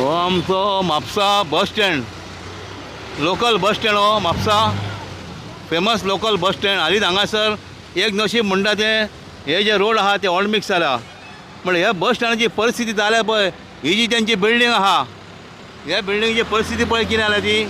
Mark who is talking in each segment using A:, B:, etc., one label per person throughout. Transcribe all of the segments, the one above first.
A: हो आमचो Mapusa bus stand, local bus stand हो Mapusa, famous local bus stand. हालींच हांगासर एक नशीब म्हणटा तें हे जे रोड आहा ते ऑल मिक्स जाला. म्हण ह्या बस स्टँडाची परिस्थिती जाल्या पळय, ही जी तेंची बिल्डींग आहा, ह्या बिल्डिंगची परिस्थिती पळय कितें जाल्या ती.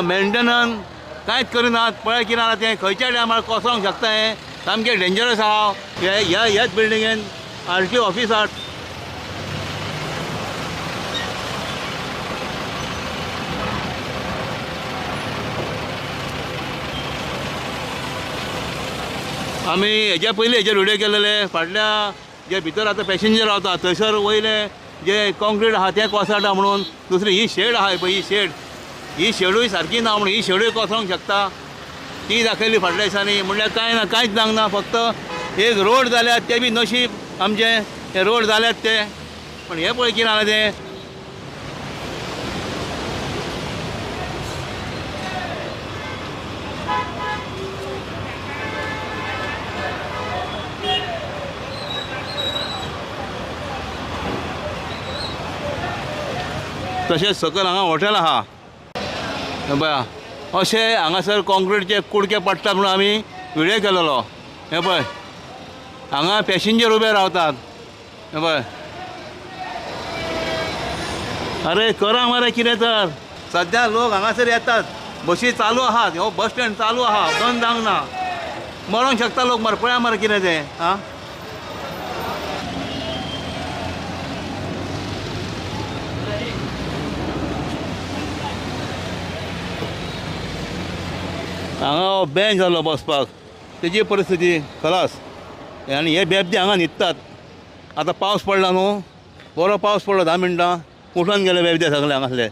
A: मेंटेनन्स कांयच करिनात. पळय कितें जालां तें, खंयच्या टायमार कोसळोंक शकता. हें सामकें डेंजरस आहा. ह्याच बिल्डिंगेन RTO ऑफिस आहा. आमी हेज्या पयलीं हेजेर व्हिडियो केलेले. फाटल्या जे भितर आतां पॅसेंजर रावता थंयसर वयले जे कॉन्क्रीट आहा तें कोसळटा म्हणून. दुसरी ही शेड आहा पळय, ही शेडूय सारकी ना म्हणून ही शेडूय कोसळोंक शकता. ती दाखयली फाटल्या दिसांनी. म्हणल्यार कांय ना, कांयच जावंक ना. फक्त एक रोड जाल्यात ते बी नशीब आमचें, हे रोड जाल्यात ते. पण हे पळय कितें जालां तें. तशेंच सकयल हांगा हॉटेल आहा पळय. अशें हांगासर कॉन्क्रीटचे कुडके पडटात म्हणून आमी व्हिडियो केलेलो. हे पळय हांगा पॅसेंजर उबे रावतात. हे पळय. अरे करा मरे कितें तर. सद्या लोक हांगासर येतात, बशी चालू आहात, हो बस स्टँड चालू आहा, बंद जावंक ना. मरोंक शकता लोक मरे. पळया मरे कितें तें. आं हांगा बेंच जालो बसपाक, तेजी परिस्थिती खलास. आनी हे बेबदे हांगा न्हिदतात. आतां पावस पडला न्हू, बरो पावस पडलो, 10 मिनटां उठून गेले बेबदे सगळे हांगासले.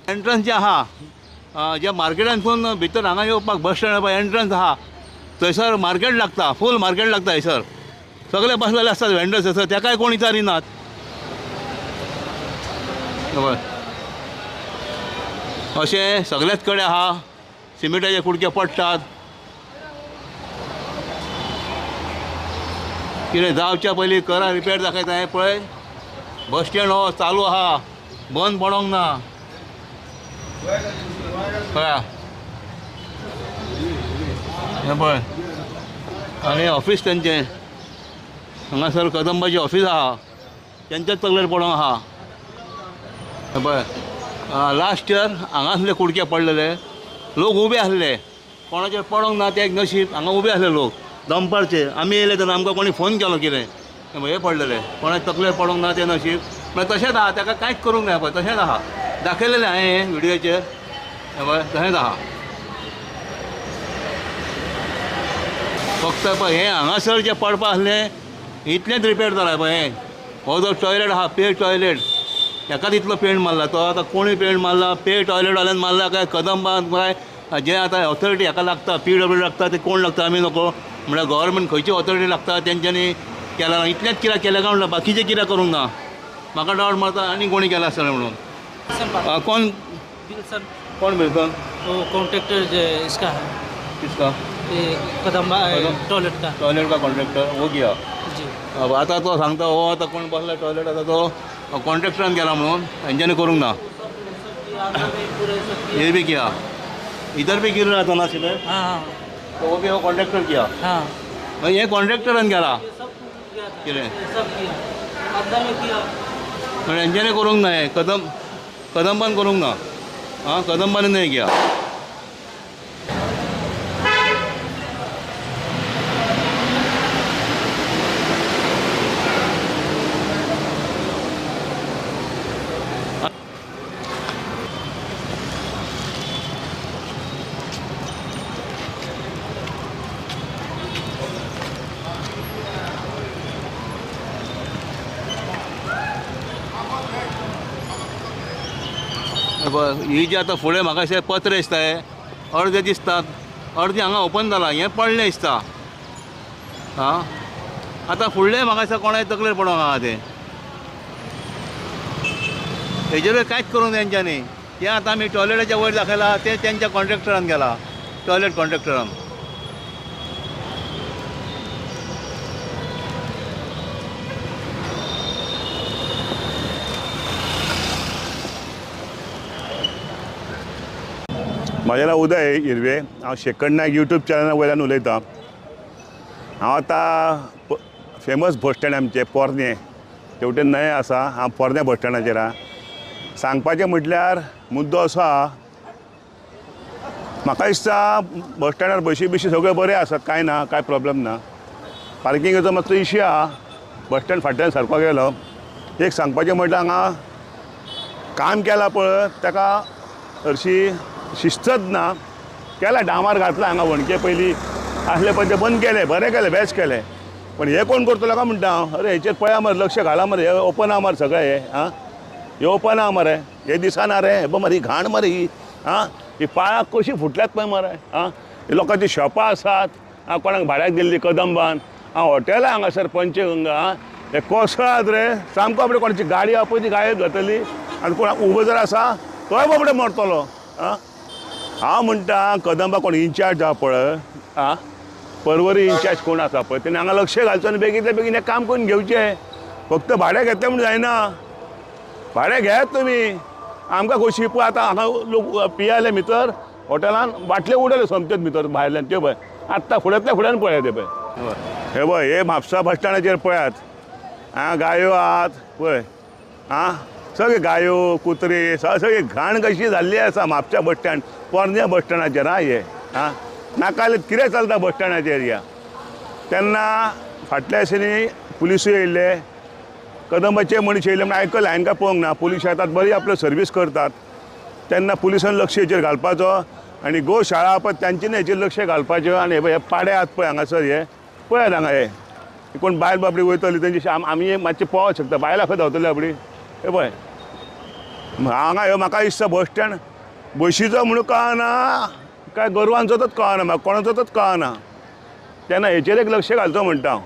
A: एंट्रन्स जे आहा, जे मार्केटांतून भितर हांगा येवपाक बस स्टँड पळय एंट्रन्स आहा, थंयसर मार्केट लागता, फूल मार्केट लागता. थंयसर सगळे बसलेले आसतात वेंडर्स थंयसर, तेकाय कोण विचारिनात. अशें सगळेच कडेन आहा. सिमेंटाचे कुडके पडटात. कितें जावच्या पयलीं करा, रिपेर दाखयता. हें पळय बस स्टँड हो चालू आहा, बंद पडोंक ना. कळ्ळें. हें पळय. आनी ऑफिस तेंचें हांगासर कदंबाची ऑफिस आहा, तेंच्याच तकलेर पडोंक आहा. हें पळय. लास्ट इयर हांगासले कुडके पडलेले, लोक उबे आसले, कोणाचेर पडोंक ना. ते एक नशीब. हांगा उबे आसले लोक दंपारचेर. आमी येयले तेन्ना आमकां कोणी फोन केलो कितें, हे पडलेले, कोणाचे तकलेर पडोंक ना. ते नशीब. म्हळ्यार तशेंच आहा, ताका कांयच करूंक ना. पळय तशेंच आहा, दाखयलेलें हांवें व्हिडियोचेर. हें पळय तशेंच आहा. फक्त पळय हें हांगासर जें पडपा आसलें इतलेंच रिपेर जालां पळय. हें हो जो टॉयलेट आहा, पे टॉयलेट, हेका तितलो पेंट मारला. तो आतां कोणी पेंट मारला, पे टॉयलेटवाल्यान मारला काय कदंबान काय, जे आतां ऑथॉरिटी हाका लागता, PWD लागता, ते कोण लागता आमी नको. म्हळ्यार गव्हर्मेंट खंयची ऑथॉरिटी लागता तेंच्यांनी केला. इतलेंच कित्याक केलें काय म्हणटा, बाकीचें कित्याक करूंक ना. म्हाका डावट मारता आनी कोणी केला आसतलें म्हणून. कोण कोण बिलसन
B: कॉन्ट्रैक्टर इसका है,
A: किसका
B: कदम्बा टॉयलेट का
A: कॉन्ट्रॅक्टर हो किया.
B: जी.
A: आतां तो सांगता हो आतां कोण बसला टॉयलेट, आतां तो कॉन्ट्रॅक्टरान केला म्हणून हेंच्यांनी करूंक ना. ये भी किया, इधर भी गिर रहा था ना सीमेंट,
B: हाँ
A: तो वो भी वो कॉन्ट्रॅक्टर किया.
B: हाँ
A: हे कॉन्ट्रॅक्टरान केला कितें, पण हेंच्यांनी करूंक ना. हे कदंबान करूंक ना. हां कदंबान नाही किया. ही जी आतां फुडें म्हाका अशें पत्र दिसताय अर्दे दिसतात अर्दे हांगा ओपन जाला हें पडलें दिसता आं आतां फुडलें म्हाका दिसता कोणाय तकलेर पडोंक आहा तें हेजेरूय कांयच करूंक तेंच्यांनी तें आतां आमी टॉयलेटाच्या वयर दाखयला तें तेंच्या कॉन्ट्रॅक्टरान गेला टॉयलेट कॉन्ट्रॅक्टरान
C: म्हाजें नांव उदय हिरवे हांव शेखर नायक यूट्यूब चॅनला वयल्यान उलयतां हांव आतां फेमस बस स्टँड आमचें पोरनें तेवटेन न्हंय आसा हांव पोरनें बस स्टँडाचेर आहा सांगपाचें म्हटल्यार मुद्दो असो आहा म्हाका दिसता बस स्टँडार बशी बिशी सगळ्यो बरें आसात कांय ना कांय प्रॉब्लेम ना पार्किंगाचो मातसो इश्यू आहा बस स्टँड फाटल्यान सरपाक गेलो एक सांगपाचें म्हटल्यार हांगा काम केलां पळय ताका हरशी शिस्तच ना केला डांबार घातला हांगा वणके पयलीं आसले पळय तें बंद केलें बरें केलें बेस्ट केलें पण हे कोण करतलो काय म्हणटा हांव अरे हेचेर पळया मरे लक्ष घाला मरे हे ओपन आहा मरे सगळें हे आं हे ओपन आहा मरे हे दिसना रे हे मरे ही घाण मरे ही आं ही पाळाक कशी फुटल्यात पळय मरे आं ही लोकांची शॉपां आसात हांव कोणाक भाड्याक दिल्ली कदंबान हांव हॉटेलां हांगासर पंचगंगा आं हे कसो आहात रे सामको आपणे कोणाची गाडी आहा पळय ती गायब जातली आनी कोण उबो जर आसा तोय बाबडे मरतलो आं हांव म्हणटा कदंबा कोण इन्चार्ज आहा पळय आं पर्वरी इन्चार्ज कोण आसा पळय तेणें हांगा लक्ष घालचो आनी बेगीतल्या बेगीन हें काम करून घेवचें फक्त भाडें घेतलें म्हण जायना भाडें घेयात तुमी आमकां खोशी पळय आतां हांगा लोक पियाले भितर हॉटेलान बाटल्यो उडयल्यो सोमत्योच भितर भायल्यान त्यो पळय आत्तां फुड्यांतल्या फुड्यान पळय ते पळय हे पळय हे म्हापसा बस स्टँडाचेर पळयात हां गायो आहात पळय आं सगळे गायो कुत्रे सगळी घाण कशी जाल्ली आसा म्हापसा बस स्टँड पोरन्या बस स्टँडाचेर आं हे आं नाका जाल्यार कितें चलता बस स्टँडाचेर या तेन्ना फाटल्या दिसांनी पुलिसूय येयल्ले कदंबाचे मनीस येयले म्हण आयकलें हांकां पळोवंक ना पुलीस येतात बरी आपल्यो सर्वीस करतात तेन्ना पुलिसान लक्ष हेचेर घालपाचो आनी गोशाळा पळय तांच्यानी हेचेर लक्ष घालपाचें आनी हे पाडे आहात पळय हांगासर हे पळयात हांगा हे कोण बायल बाबडी वयतली तेंची आमी मातशें पळोवंक शकता बायलां खंय धांवतली बाबडी हे पळय हांगा ह्यो म्हाका दिसता बस स्टँड बशीचो म्हणून कळना काय गोरवांचोच कळना म्हाका कोणाचोच कळना तेन्ना हेचेर एक लक्ष घालचो म्हणटा हांव